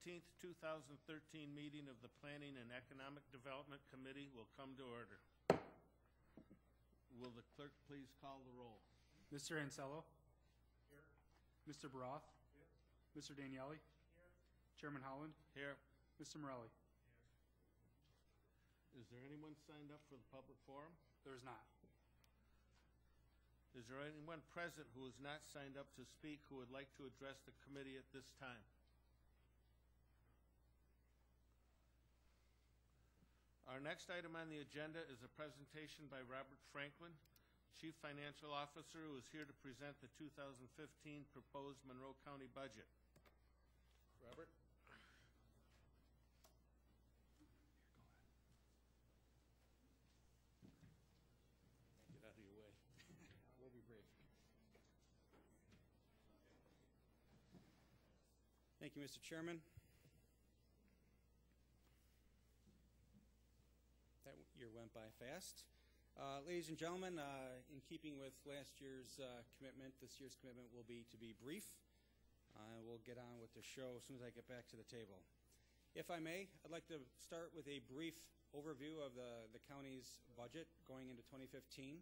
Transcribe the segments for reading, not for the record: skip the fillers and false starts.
14th, 2013 meeting of the Planning and Economic Development Committee will come to order. Will the clerk please call the roll? Mr. Ansello? Here. Mr. Baroth? Here. Mr. Daniele? Here. Chairman Holland? Here. Mr. Morelli? Is there anyone signed up for the public forum? There's not. Is there anyone present who is not signed up to speak who would like to address the committee at this time? Our next item on the agenda is a presentation by Robert Franklin, Chief Financial Officer, who is here to present the 2015 proposed Monroe County budget. Robert? Get out of your way. We'll be brief. Thank you, Mr. Chairman. That year went by fast. Ladies and gentlemen, in keeping with last year's commitment, this year's commitment will be to be brief. We'll get on with the show as soon as I get back to the table. If I may, I'd like to start with a brief overview of the county's budget going into 2015.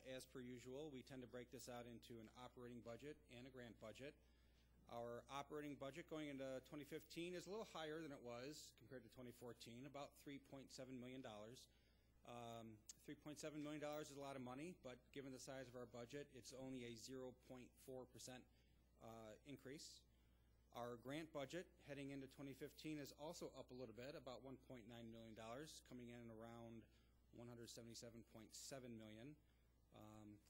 As per usual, we tend to break this out into an operating budget and a grant budget. Our operating budget going into 2015 is a little higher than it was compared to 2014, about $3.7 million. $3.7 million is a lot of money, but given the size of our budget, it's only a 0.4% increase. Our grant budget heading into 2015 is also up a little bit, about $1.9 million, coming in around $177.7 million.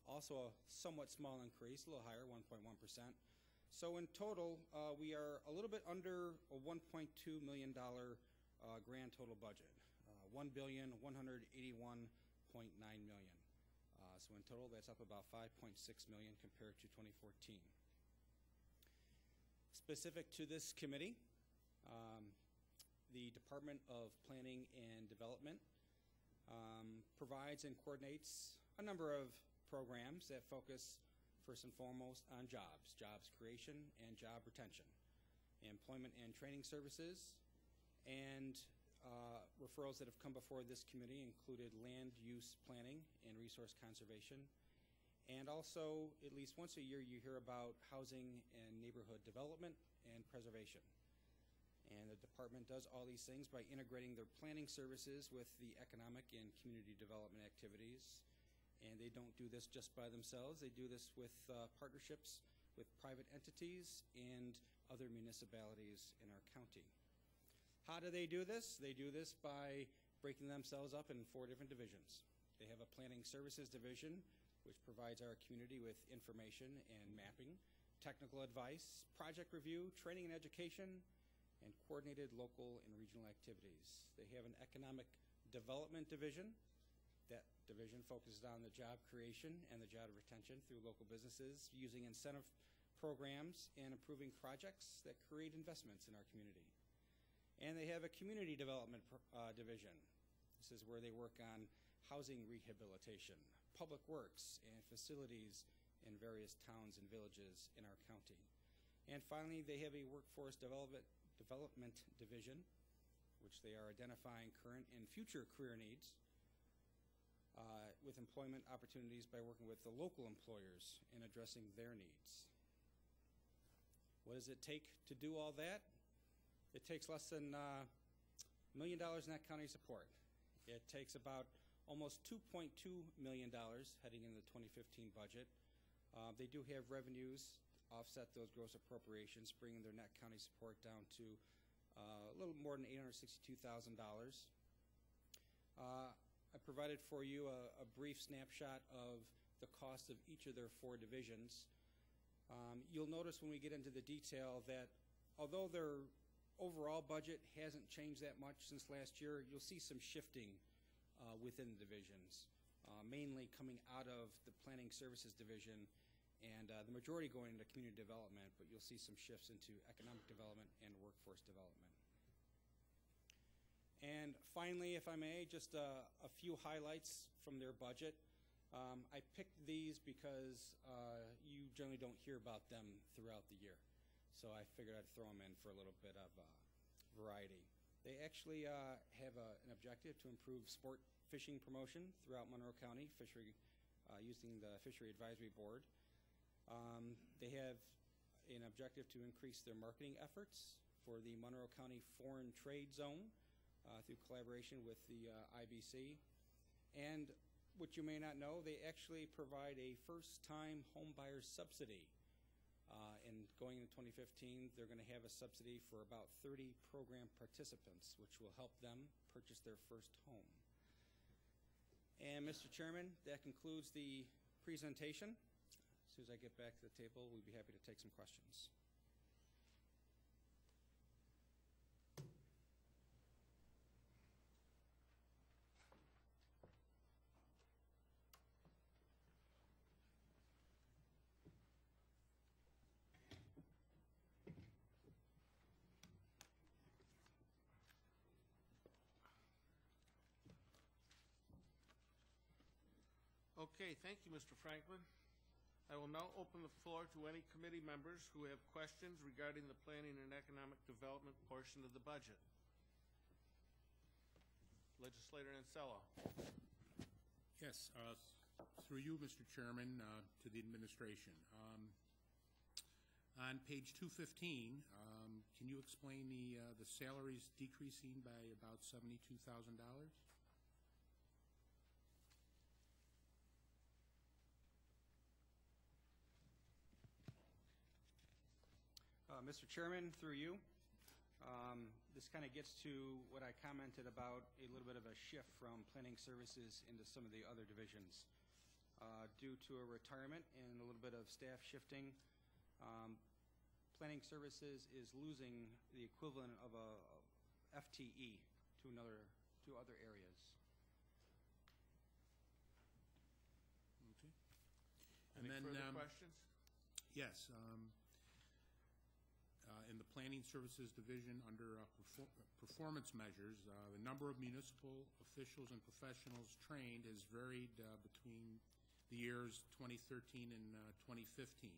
Also a somewhat small increase, a little higher, 1.1%. So in total, we are a little bit under a $1.2 million grand total budget, $1,181.9 million. So in total, that's up about $5.6 million compared to 2014. Specific to this committee, the Department of Planning and Development provides and coordinates a number of programs that focus first and foremost on jobs creation and job retention, employment and training services, and referrals that have come before this committee included land use planning and resource conservation. And also, at least once a year, you hear about housing and neighborhood development and preservation. And the department does all these things by integrating their planning services with the economic and community development activities. And they don't do this just by themselves. They do this with partnerships with private entities and other municipalities in our county. How do they do this? They do this by breaking themselves up in 4 different divisions. They have a planning services division, which provides our community with information and mapping, technical advice, project review, training and education, and coordinated local and regional activities. They have an economic development division. That division focuses on the job creation and the job retention through local businesses using incentive programs and improving projects that create investments in our community. And they have a community development division. This is where they work on housing rehabilitation, public works, and facilities in various towns and villages in our county. And finally, they have a workforce development division, which they are identifying current and future career needs with employment opportunities by working with the local employers and addressing their needs. What does it take to do all that? It takes less than $1 million in that county support. It takes about almost $2.2 million heading into the 2015 budget. They do have revenues offset those gross appropriations, bringing their net county support down to a little more than $862,000. I provided for you a brief snapshot of the cost of each of their 4 divisions. You'll notice when we get into the detail that although their overall budget hasn't changed that much since last year, you'll see some shifting within the divisions, mainly coming out of the planning services division and the majority going into community development, but you'll see some shifts into economic development and workforce development. And finally, if I may, just a few highlights from their budget. I picked these because you generally don't hear about them throughout the year. so I figured I'd throw them in for a little bit of variety. They actually have an objective to improve sport fishing promotion throughout Monroe County, using the Fishery Advisory Board. They have an objective to increase their marketing efforts for the Monroe County Foreign Trade Zone through collaboration with the IBC. And what you may not know, they actually provide a first-time home buyer subsidy. And going into 2015, they're going to have a subsidy for about 30 program participants, which will help them purchase their first home. And Mr. Chairman, that concludes the presentation. As soon as I get back to the table, we'd be happy to take some questions. Okay, thank you, Mr. Franklin. I will now open the floor to any committee members who have questions regarding the Planning and Economic Development portion of the budget. Legislator Ancella. Yes, through you, Mr. Chairman, to the administration. On page 215, can you explain the salaries decreasing by about $72,000? Mr. Chairman, through you, this kind of gets to what I commented about, a little bit of a shift from planning services into some of the other divisions. Due to a retirement and a little bit of staff shifting, planning services is losing the equivalent of a FTE to other areas. Okay. Any further questions? Yes. In the Planning Services Division, under performance measures, the number of municipal officials and professionals trained has varied between the years 2013 and 2015.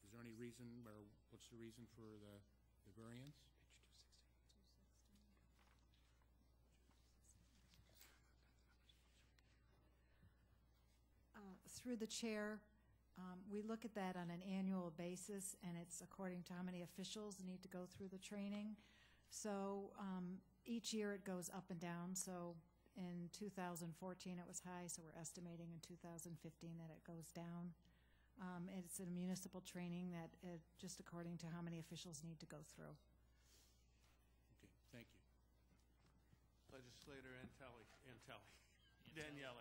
Is there any reason, or what's the reason for the variance? Through the chair, we look at that on an annual basis, and it's according to how many officials need to go through the training. So each year it goes up and down. So in 2014 it was high, so we're estimating in 2015 that it goes down. It's a municipal training that just according to how many officials need to go through. Okay, thank you. Legislator Daniele.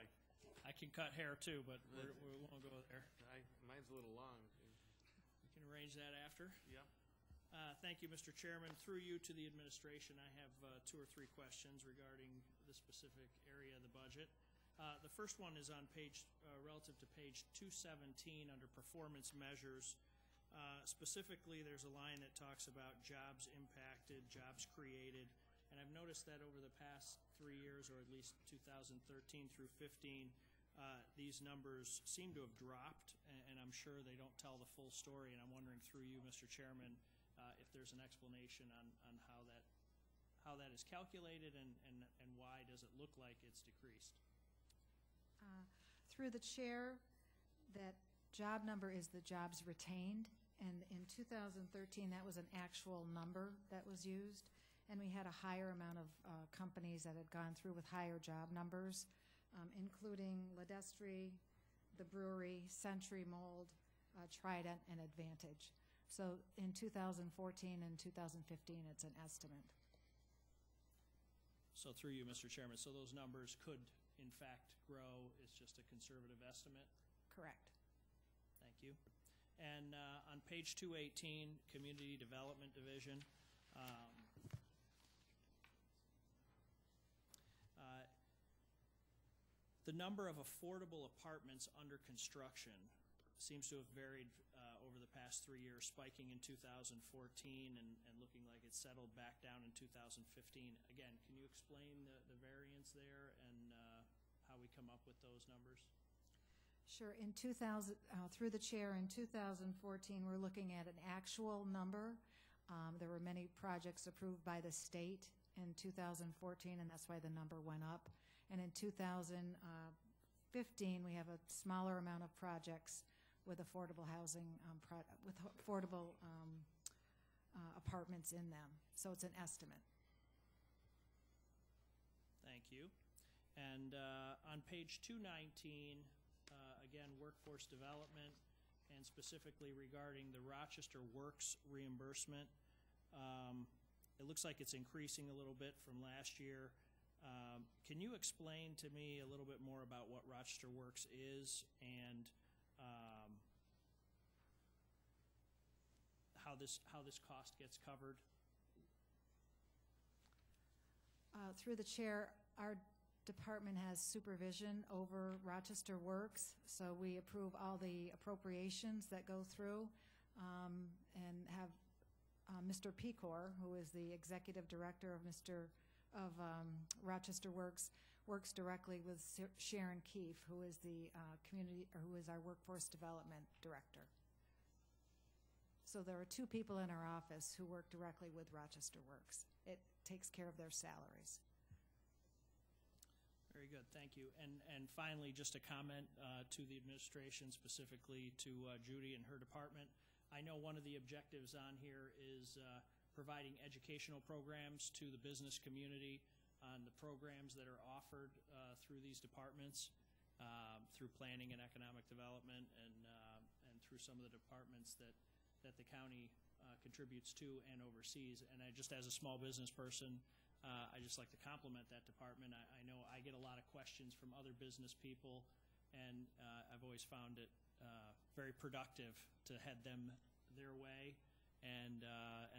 I can cut hair too, but we won't go there. Mine's a little long. We can arrange that after. Yep. Thank you, Mr. Chairman. Through you to the administration, I have 2 or 3 questions regarding the specific area of the budget. The first one is on relative to page 217 under performance measures. Specifically, there's a line that talks about jobs impacted, jobs created, and I've noticed that over the past 3 years, or at least 2013 through 15, these numbers seem to have dropped, and I'm sure they don't tell the full story, and I'm wondering through you, Mr. Chairman, if there's an explanation on how that is calculated and why does it look like it's decreased? Through the chair, that job number is the jobs retained, and in 2013 that was an actual number that was used, and we had a higher amount of companies that had gone through with higher job numbers, including Ledestri, the brewery, Century Mold, Trident, and Advantage. So in 2014 and 2015, it's an estimate. So through you, Mr. Chairman, so those numbers could, in fact, grow. It's just a conservative estimate? Correct. Thank you. And on page 218, Community Development Division, the number of affordable apartments under construction seems to have varied over the past 3 years, spiking in 2014 and looking like it's settled back down in 2015. Again, can you explain the variance there and how we come up with those numbers? Sure. In 2000, through the chair, in 2014, we're looking at an actual number. There were many projects approved by the state in 2014, and that's why the number went up. And in 2015, we have a smaller amount of projects with affordable housing, with affordable apartments in them. So it's an estimate. Thank you. And on page 219, again, workforce development, and specifically regarding the Rochester Works reimbursement, it looks like it's increasing a little bit from last year. Can you explain to me a little bit more about what Rochester Works is and how this cost gets covered? Through the chair, our department has supervision over Rochester Works, so we approve all the appropriations that go through, and have Mr. Pecor, who is the executive director of Rochester Works, works directly with Sharon Keefe, who is the who is our workforce development director. So there are two people in our office who work directly with Rochester Works. It takes care of their salaries. Very good, thank you. And finally, just a comment to the administration, specifically to Judy and her department. I know one of the objectives on here is providing educational programs to the business community on the programs that are offered through these departments, through planning and economic development, and through some of the departments that the county contributes to and oversees. And I just, as a small business person, I just like to compliment that department. I know I get a lot of questions from other business people, and I've always found it very productive to head them their way. And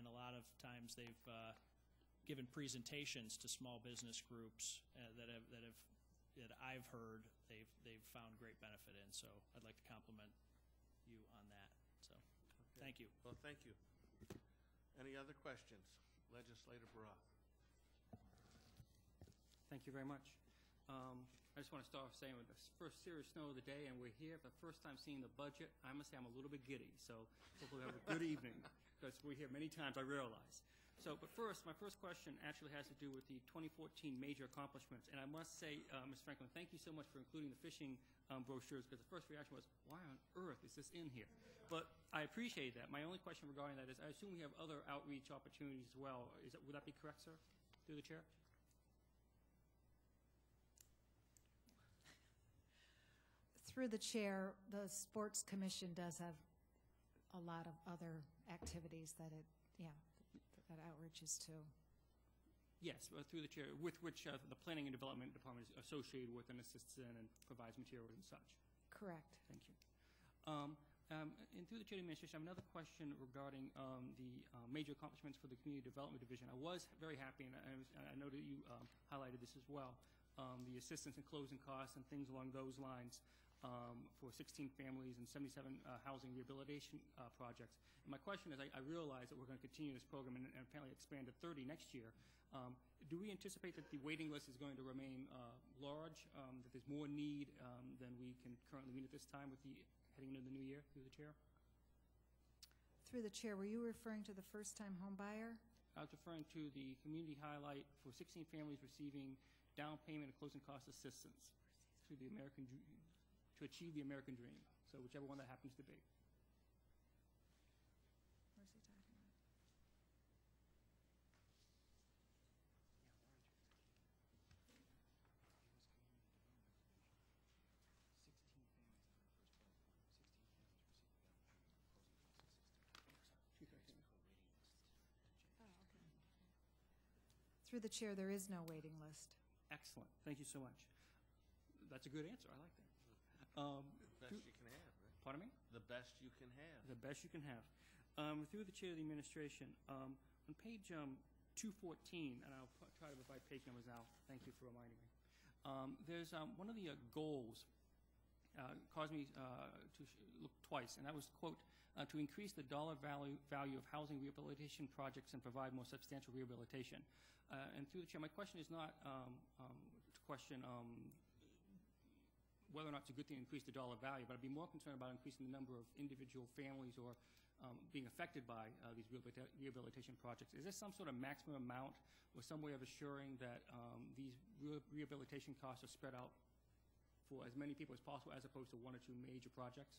a lot of times they've given presentations to small business groups that I've heard they've found great benefit in. So I'd like to compliment you on that. So thank you. Well, thank you. Any other questions? Legislator Baroff. Thank you very much. I just want to start off saying with the first serious snow of the day, and we're here for the first time seeing the budget. I must say I'm a little bit giddy, so hopefully we have a good evening, because we're here many times, I realize. So, but first, my first question actually has to do with the 2014 major accomplishments. And I must say, Ms. Franklin, thank you so much for including the fishing brochures, because the first reaction was, why on earth is this in here? But I appreciate that. My only question regarding that is, I assume we have other outreach opportunities as well. Would that be correct, sir, through the chair? Through the chair, the Sports Commission does have a lot of other activities that that outreaches to. Yes, through the chair, with which the Planning and Development Department is associated with and assists in and provides materials and such. Correct. Thank you. And through the chair administration, I have another question regarding the major accomplishments for the Community Development Division. I was very happy, and I know that you highlighted this as well, the assistance in closing costs and things along those lines. For 16 families and 77 housing rehabilitation projects. And my question is, I realize that we're going to continue this program and apparently expand to 30 next year. Do we anticipate that the waiting list is going to remain large, that there's more need than we can currently meet at this time with heading into the new year, through the chair? Through the chair, were you referring to the first-time home buyer? I was referring to the community highlight for 16 families receiving down payment and closing cost assistance through the to achieve the American dream. So whichever one that happens to be. Where's he talking about? Through the chair, there is no waiting list. Excellent. Thank you so much. That's a good answer. I like that. The best you can have, right? Pardon me? The best you can have. The best you can have. Through the chair of the administration, on page 214, and I'll try to provide page numbers now. Thank you for reminding me. There's one of the goals caused me to look twice, and that was, quote, to increase the dollar value of housing rehabilitation projects and provide more substantial rehabilitation. And through the chair, my question is not to question whether or not it's a good thing to increase the dollar value, but I'd be more concerned about increasing the number of individual families or being affected by these rehabilitation projects. Is there some sort of maximum amount or some way of assuring that these rehabilitation costs are spread out for as many people as possible as opposed to one or two major projects?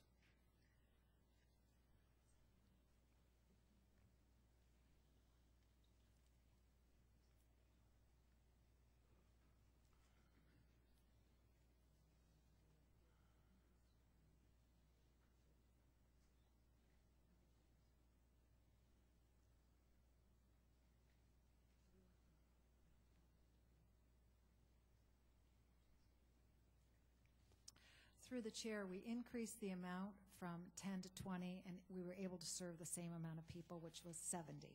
Through the chair, we increased the amount from 10 to 20, and we were able to serve the same amount of people, which was 70.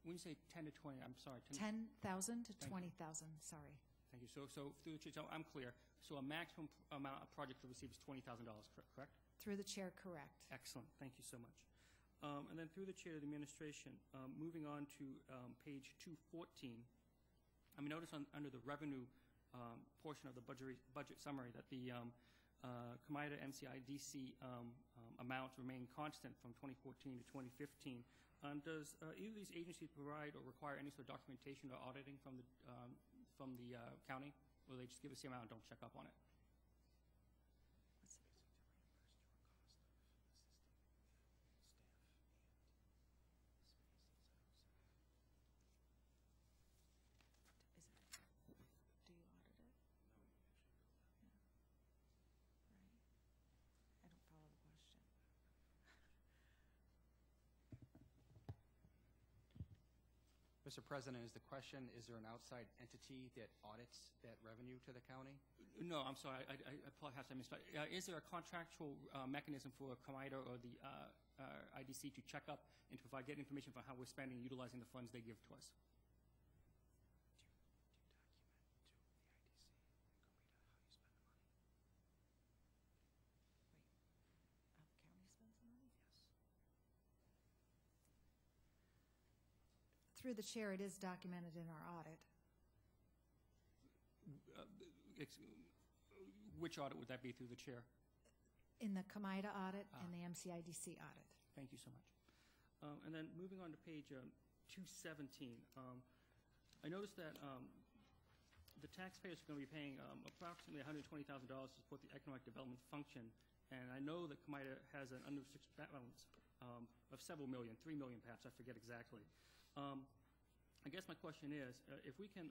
When you say 10 to 20, I'm sorry. 10,000 to Thank you. 20,000, sorry. Thank you. So through the chair, so I'm clear. So a maximum amount a project to receive is $20,000, correct? Through the chair, correct. Excellent. Thank you so much. And then through the chair of the administration, moving on to page 214, I mean, notice under the revenue portion of the budget summary that the Comida MCIDC amounts remain constant from 2014 to 2015. Does either of these agencies provide or require any sort of documentation or auditing from the county, or they just give us the amount and don't check up on it? Do you audit it? No. Right. I don't follow the question. Mr. President, is the question, is there an outside entity that audits that revenue to the county? No, I'm sorry. Perhaps I missed. Is there a contractual mechanism for Comida or the IDC to check up and to get information about how we're spending and utilizing the funds they give to us? County spends the money? Yes. Through the chair, it is documented in our audit. Which audit would that be through the chair? In the Comida audit and the MCIDC audit. Thank you so much. And then moving on to page 217, I noticed that the taxpayers are going to be paying approximately $120,000 to support the economic development function, and I know that Comida has an unrestricted balance of several million, 3 million perhaps, I forget exactly. I guess my question is, if we can,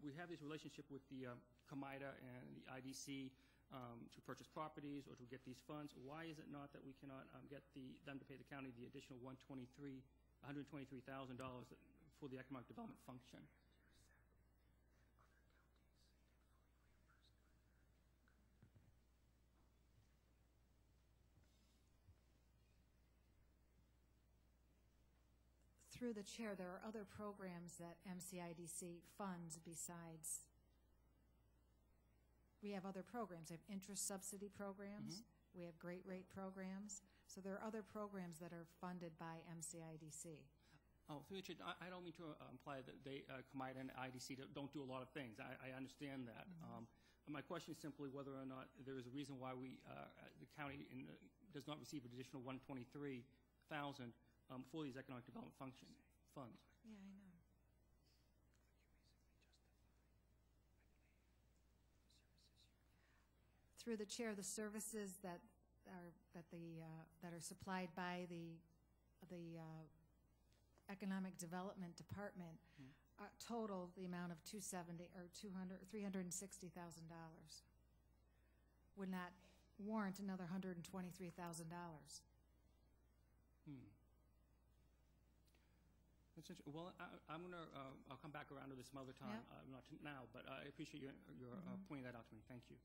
we have this relationship with the Comida and the IDC to purchase properties or to get these funds, why is it not that we cannot get them to pay the county the additional $123,000 for the economic development function? Through the chair, there are other programs that MCIDC funds besides. We have other programs. We have interest subsidy programs. We have great rate programs. So there are other programs that are funded by MCIDC. Oh, through the chair, I don't mean to imply that they, Comida and IDC don't do a lot of things. I understand that. My question is simply whether or not there is a reason why the county does not receive an additional $123,000 for these economic development funds. Yeah, I know. Through the chair, the services that are supplied by the Economic Development Department total the amount of $360,000 would not warrant another $123,000. Well, I'll come back around to this some other time, not now, but I appreciate your pointing that out to me. Thank you.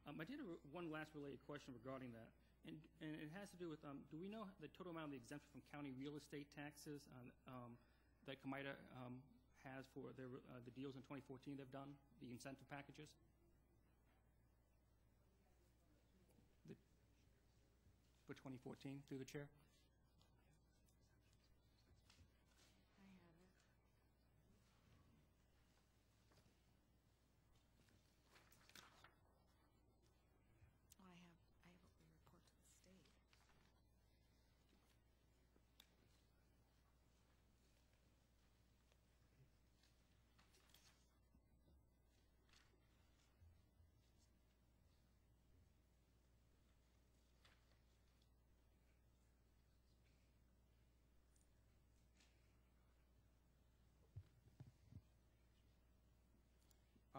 I did one last related question regarding that, and it has to do with, do we know the total amount of the exemption from county real estate taxes that Comida has for the deals in 2014 they've done, the incentive packages? For 2014, through the chair?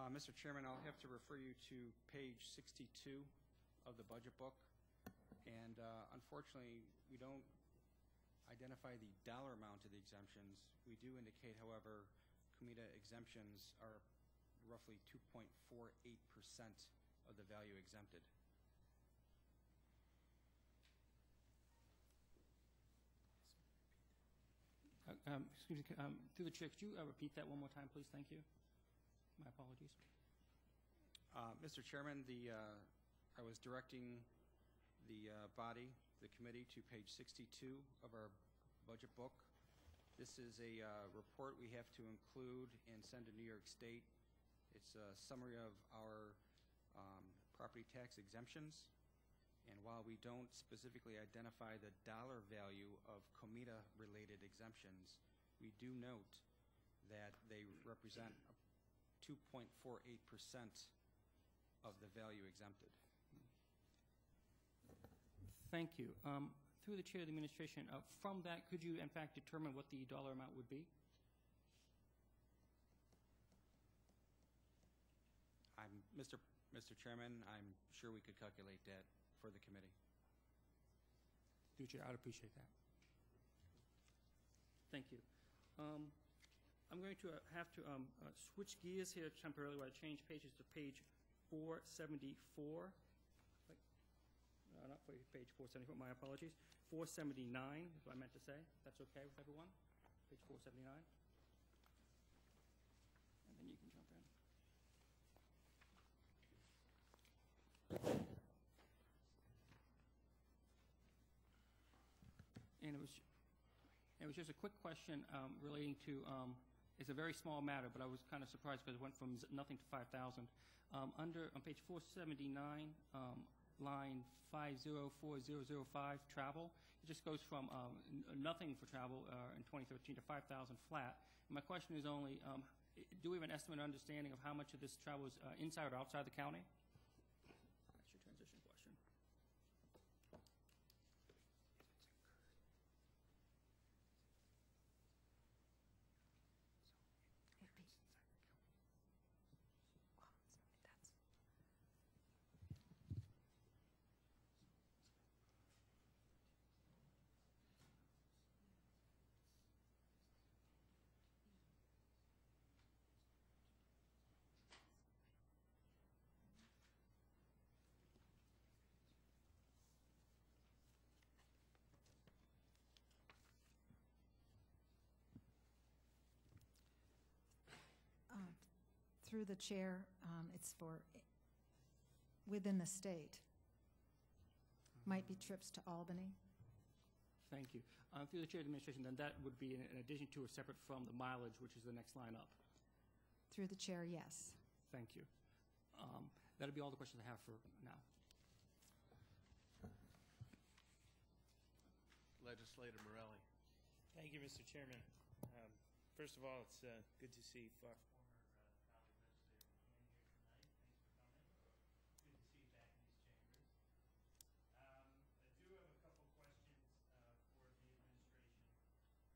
Mr. Chairman, I'll have to refer you to page 62 of the budget book. And unfortunately, we don't identify the dollar amount of the exemptions. We do indicate, however, comida exemptions are roughly 2.48% of the value exempted. Excuse me, through the chair, could you repeat that one more time, please? Thank you. My apologies. Mr. Chairman, I was directing the body, the committee, to page 62 of our budget book. This is a report we have to include and send to New York State. It's a summary of our property tax exemptions. And while we don't specifically identify the dollar value of comida-related exemptions, we do note that they represent 2.48% of the value exempted. Thank you. Through the chair of the administration, from that, could you in fact determine what the dollar amount would be? Mr. Chairman, I'm sure we could calculate that for the committee. Through the chair, I'd appreciate that. Thank you. I'm going to have to switch gears here temporarily while I change pages to page 474. Not page 474, my apologies. 479 is what I meant to say. That's okay with everyone? Page 479. And then you can jump in. And it was just a quick question relating to, it's a very small matter, but I was kind of surprised because it went from nothing to 5,000. On page 479, line 504005, travel, it just goes from nothing for travel in 2013 to 5,000 flat. And my question is only, do we have an estimate or understanding of how much of this travel is inside or outside the county? That's your transition question. Through the chair, it's for within the state. Might be trips to Albany. Thank you. Through the chair of the administration, then that would be in addition to or separate from the mileage, which is the next line up. Through the chair, yes. Thank you. That'll be all the questions I have for now. Legislator Morelli. Thank you, Mr. Chairman. First of all, it's good to see former colleague legislator in here tonight. Thanks for coming. Good to see you back in these chambers. I do have a couple questions for the administration, if I could. On page 474,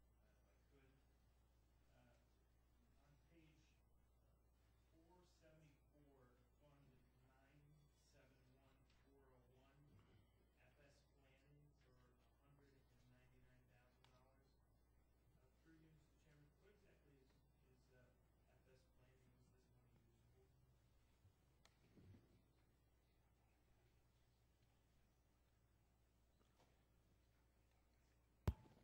Fund 971401, FS Planning for $199,000. Through you, Mr. Chairman, what exactly is FS Planning? Was this money used for?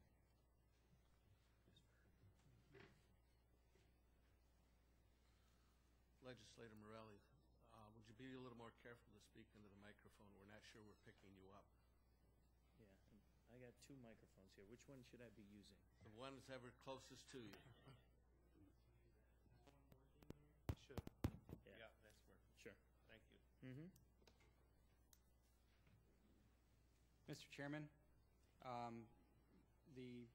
Legislator Morelli, would you be a little more careful to speak into the microphone? We're not sure we're picking you up. Yeah, I got two microphones here. Which one should I be using? The one that's ever closest to you. Should. Yeah, that's working. sure. Thank you. Mm-hmm. Mr. Chairman, the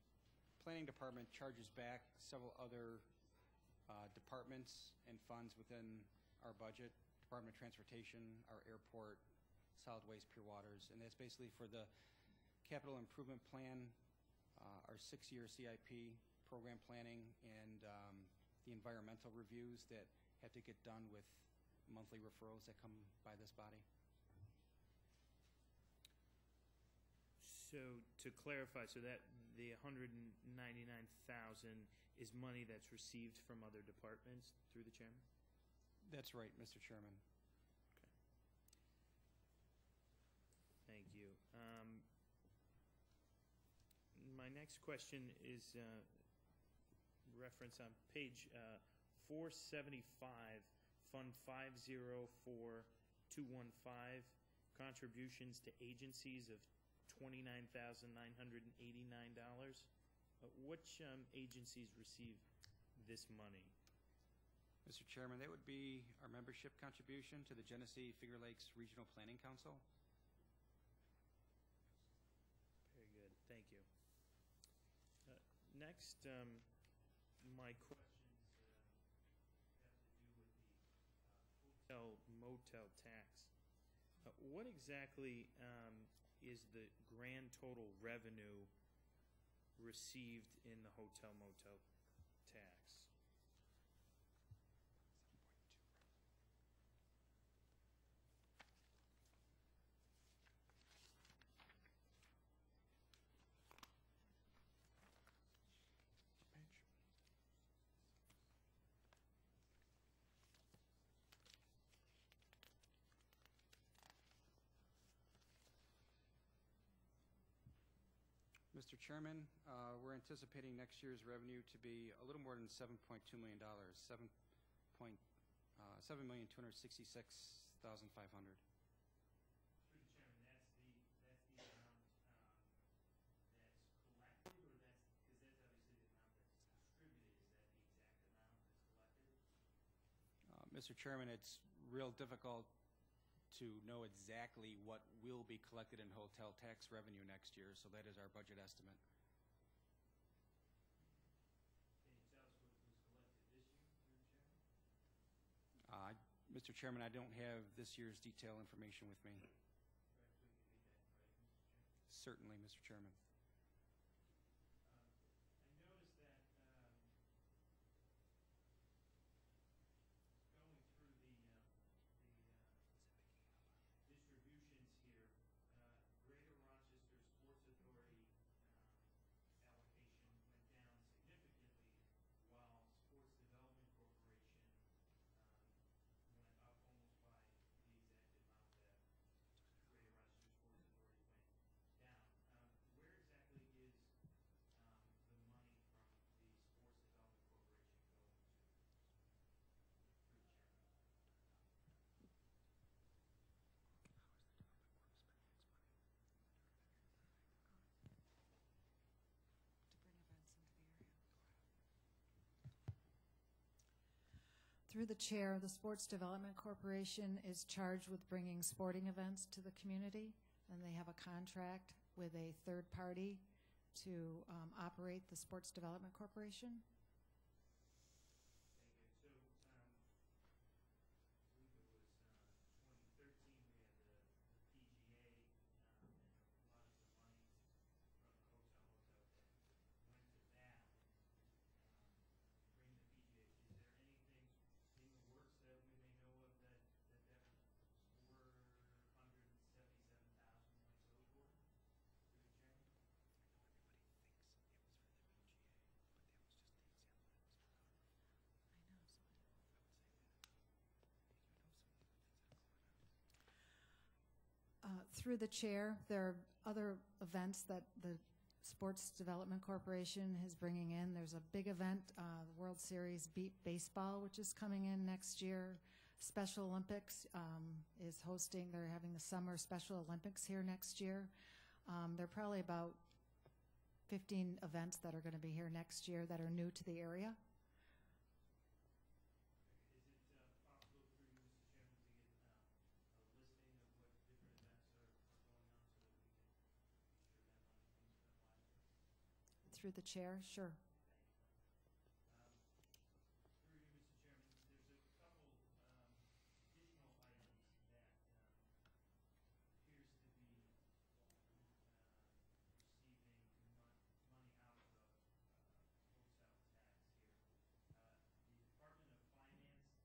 Planning Department charges back several other departments and funds within our budget, Department of Transportation, our airport, solid waste, pure waters, and that's basically for the capital improvement plan, our 6-year CIP program planning, and the environmental reviews that have to get done with monthly referrals that come by this body. So to clarify, so that the 199,000 is money that's received from other departments through the chairman? That's right, Mr. Chairman. Thank you. My next question is reference on page 475, Fund 504215, contributions to agencies of $29,989. Which agencies receive this money? Mr. Chairman, that would be our membership contribution to the Genesee Finger Lakes Regional Planning Council. Very good, thank you. Next, my questions have to do with the hotel motel tax. What exactly is the grand total revenue received in the hotel motel tax? Mr. Chairman, we're anticipating next year's revenue to be a little more than $7.2 million, $7,266,500. Through the chairman, that's the amount that's collected, or that's, because that's obviously the amount that's distributed. Is that the exact amount that's collected? Mr. Chairman, it's real difficult to know exactly what will be collected in hotel tax revenue next year, so that is our budget estimate. Can you tell us what was collected this year, through the chairman? Mr. Chairman, I don't have this year's detailed information with me. Perhaps we could get that, right, Mr. Chairman? Certainly, Mr. Chairman. I noticed that going through the distributions here, Greater Rochester Sports Authority allocation went down significantly, while Sports Development Corporation went up almost by the exact amount that Greater Rochester Sports Authority went down. Where exactly is the money from the Sports Development Corporation going to? Through the chairman. Through the chair, the Sports Development Corporation is charged with bringing sporting events to the community, and they have a contract with a third party to operate the Sports Development Corporation. Thank you. So, I believe it was 2013, we had the PGA, and a lot of the money from the hotel motel that went to that, bring the PGA. Is there anything in the works that we may know of that $477,000 might go toward, through the chairman? Through the chair, there are other events that the Sports Development Corporation is bringing in. There's a big event, the World Series Baseball, which is coming in next year. Special Olympics is hosting, they're having the Summer Special Olympics here next year. There are probably about 15 events that are going to be here next year that are new to the area. Is it possible through you, Mr. Chairman, to get a listing of what different events are going on so that we can be sure that money's being spent wisely? Through the chair, sure. Through you, Mr. Chairman, there's a couple additional items that appears to be receiving money out of the hotel tax here. The Department of Finance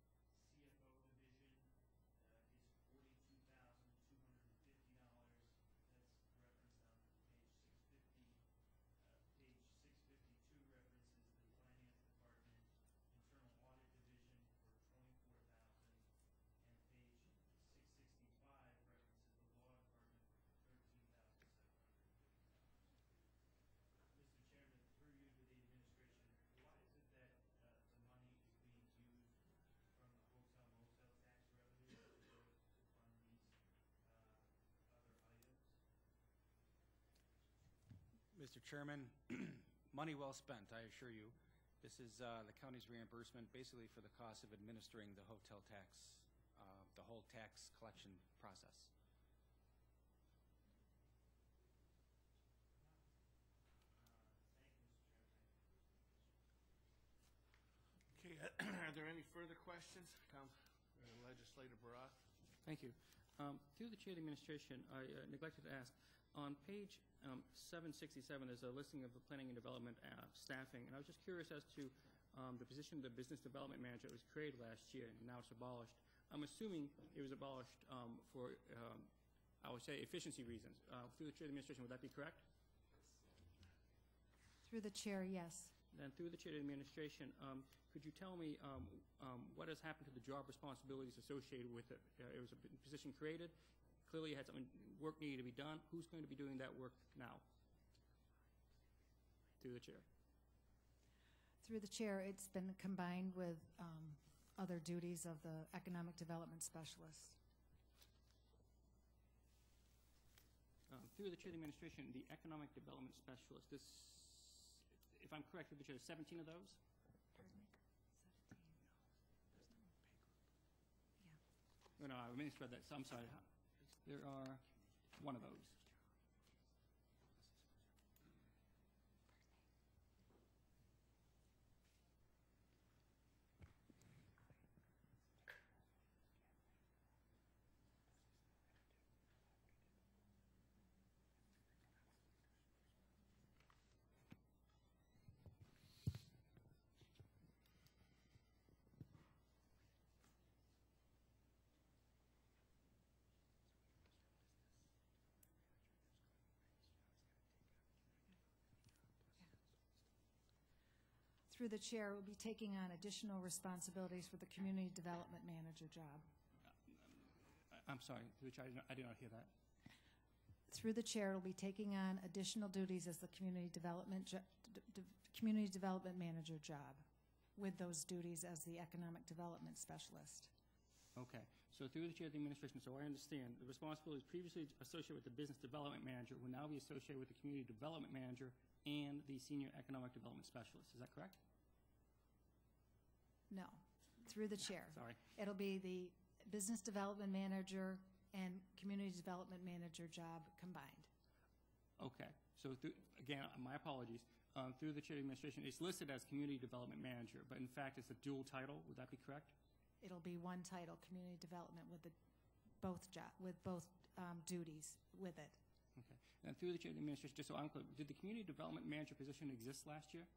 Mr. Chairman, money well spent, I assure you. This is the county's reimbursement basically for the cost of administering the hotel tax, the whole tax collection process. Okay, are there any further questions? Legislator Baroff? Thank you. Through the Chair of the Administration, I neglected to ask, on page 767, there's a listing of the planning and development staffing, and I was just curious as to the position of the business development manager that was created last year, and now it's abolished. I'm assuming it was abolished for, I would say, efficiency reasons. Through the Chair of the Administration, would that be correct? Through the chair, yes. Then through the Chair of the Administration, could you tell me what has happened to the job responsibilities associated with it? It was a position created. Clearly, it had some work needed to be done. Who's going to be doing that work now? Through the Chair. Through the chair, it's been combined with other duties of the economic development specialist. Through the Chair of the Administration, the economic development specialist, this, if I'm correct, through the Chair, 17 of those? Pardon me? 17. No, I misread that. So I'm sorry. There are one of those. Through the chair, will be taking on additional responsibilities for the community development manager job. I'm sorry, through the Chair, I did not hear that. Through the chair, will be taking on additional duties as the community development manager job, with those duties as the economic development specialist. Okay, so through the Chair of the Administration, so I understand, the responsibilities previously associated with the business development manager will now be associated with the community development manager and the senior economic development specialist. Is that correct? No, through the chair. Sorry. It'll be the business development manager and community development manager job combined. Okay, so again, my apologies. Through the Chair of the Administration, it's listed as community development manager, but in fact, it's a dual title. Would that be correct? It'll be one title, community development, with both duties with it. Okay, and through the Chair of the Administration, just so I'm clear, did the community development manager position exist last year?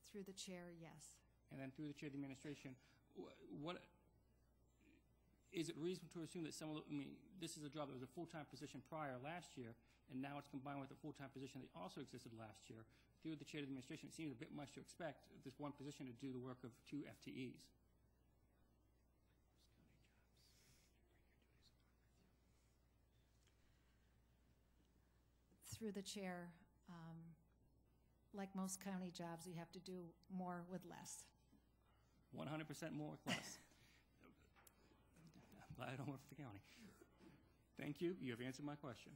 Through the chair, yes. And then through the Chair of the Administration, what is it reasonable to assume that this is a job that was a full-time position prior last year, and now it's combined with a full-time position that also existed last year? Through the Chair of the Administration, it seems a bit much to expect this one position to do the work of 2 FTEs. Through the chair, like most county jobs, you have to do more with less. 100% more with less. I'm glad I don't work for the county. Thank you. You have answered my question.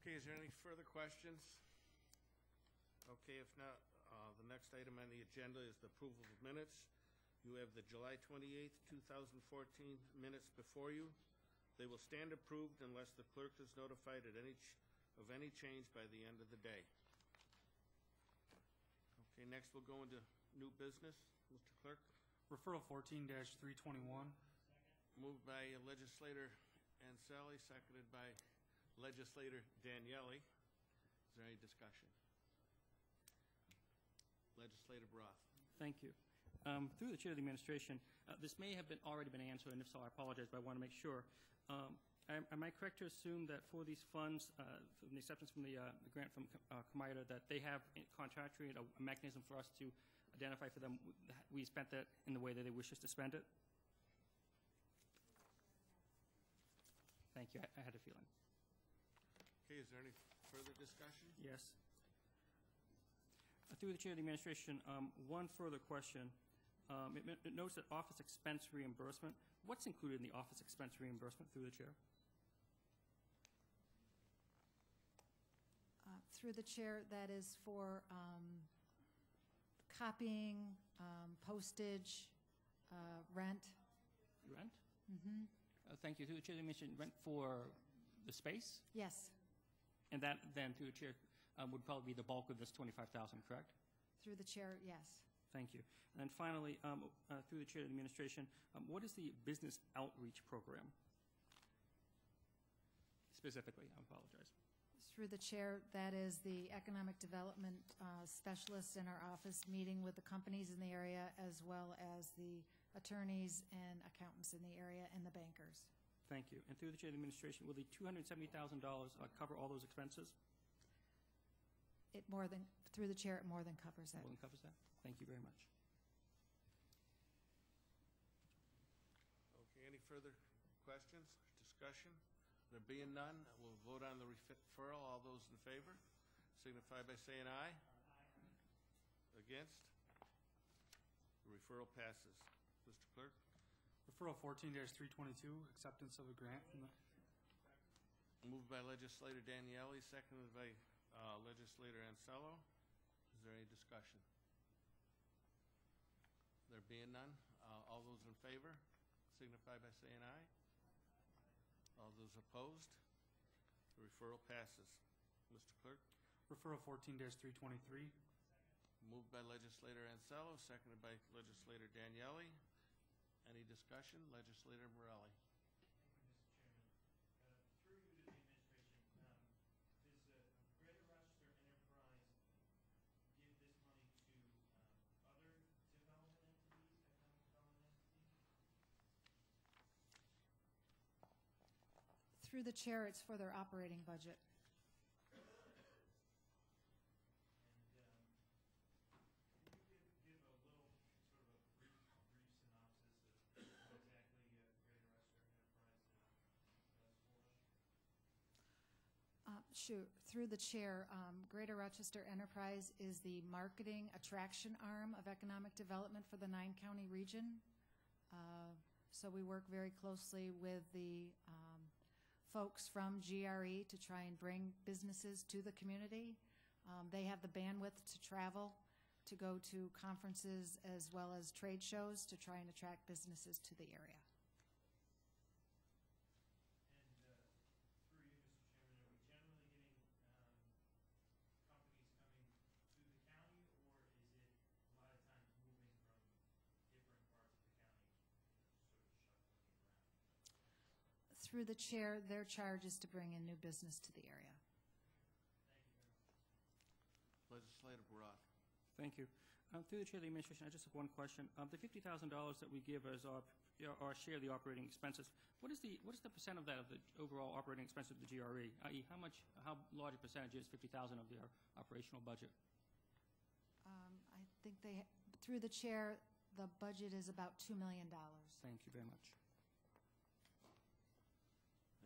Okay, is there any further questions? Okay, if not, the next item on the agenda is the approval of minutes. You have the July 28th, 2014 minutes before you. They will stand approved unless the clerk is notified of any change by the end of the day. Okay, next we'll go into new business. Mr. Clerk. Referral 14-321. Moved by Legislator Anseli, seconded by Legislator Daniele. Is there any discussion? Legislator Broth. Thank you. Through the Chair of the Administration, this may have already been answered, and if so, I apologize, but I want to make sure. Am I correct to assume that for these funds, from the acceptance from the grant from Comida, that they have contractually a mechanism for us to identify for them we spent that in the way that they wish us to spend it? Thank you. I had a feeling. Okay, is there any further discussion? Yes. Through the Chair of the Administration, one further question. It notes that office expense reimbursement. What's included in the office expense reimbursement through the Chair? Through the chair, that is for copying, postage, rent. Rent? Mm-hmm. Thank you. Through the chair, you mentioned rent for the space, Yes, and that then through the chair would probably be the bulk of this 25,000, correct? through the chair, yes. Thank you. And then finally, through the chair of the administration, what is the business outreach program? Specifically, I apologize. Through the chair, that is the economic development specialists in our office meeting with the companies in the area as well as the attorneys and accountants in the area and the bankers. Thank you. And through the chair of the administration, will the $270,000 cover all those expenses? Through the chair, it more than covers that. More than covers that? Thank you very much. Okay, any further questions, discussion? There being none, we'll vote on the referral. All those in favor signify by saying aye. Against? The referral passes. Mr. Clerk? Referral 14-322, acceptance of a grant from the Moved by legislator Daniele, seconded by legislator Ansello. Is there any discussion? There being none, all those in favor signify by saying aye. All those opposed? The referral passes. Mr. Clerk? referral 14-323, Moved by legislator Ansello, seconded by legislator Daniele. Any discussion? Legislator Morelli. Thank you, Mr. Chairman. Through you to the administration, does Greater Rochester Enterprise give this money to other development entities, economic development entities? Through the chair, it's for their operating budget. Sure. Through the chair, Greater Rochester Enterprise is the marketing attraction arm of economic development for the 9-county region. So we work very closely with the folks from GRE to try and bring businesses to the community. They have the bandwidth to travel, to go to conferences as well as trade shows to try and attract businesses to the area. Through the chair, their charge is to bring in new business to the area. Legislator Barat. Thank you. Through the chair of the administration, I just have one question. The $50,000 that we give as our share of the operating expenses, what is the percent of that of the overall operating expense of the GRE? I.e., how large a percentage is 50,000 of their operational budget? I think through the chair, the budget is about $2 million. Thank you very much.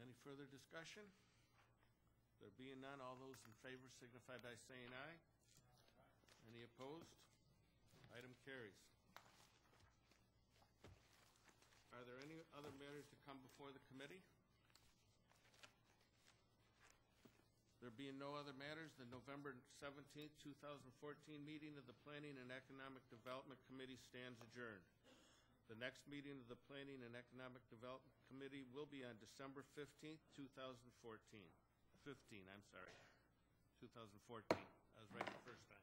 Any further discussion? There being none, all those in favor signify by saying aye. Any opposed? Item carries. Are there any other matters to come before the committee? There being no other matters, the November 17th, 2014 meeting of the Planning and Economic Development Committee stands adjourned. The next meeting of the Planning and Economic Development Committee will be on December 15th, 2014. 2014. I was right the first time.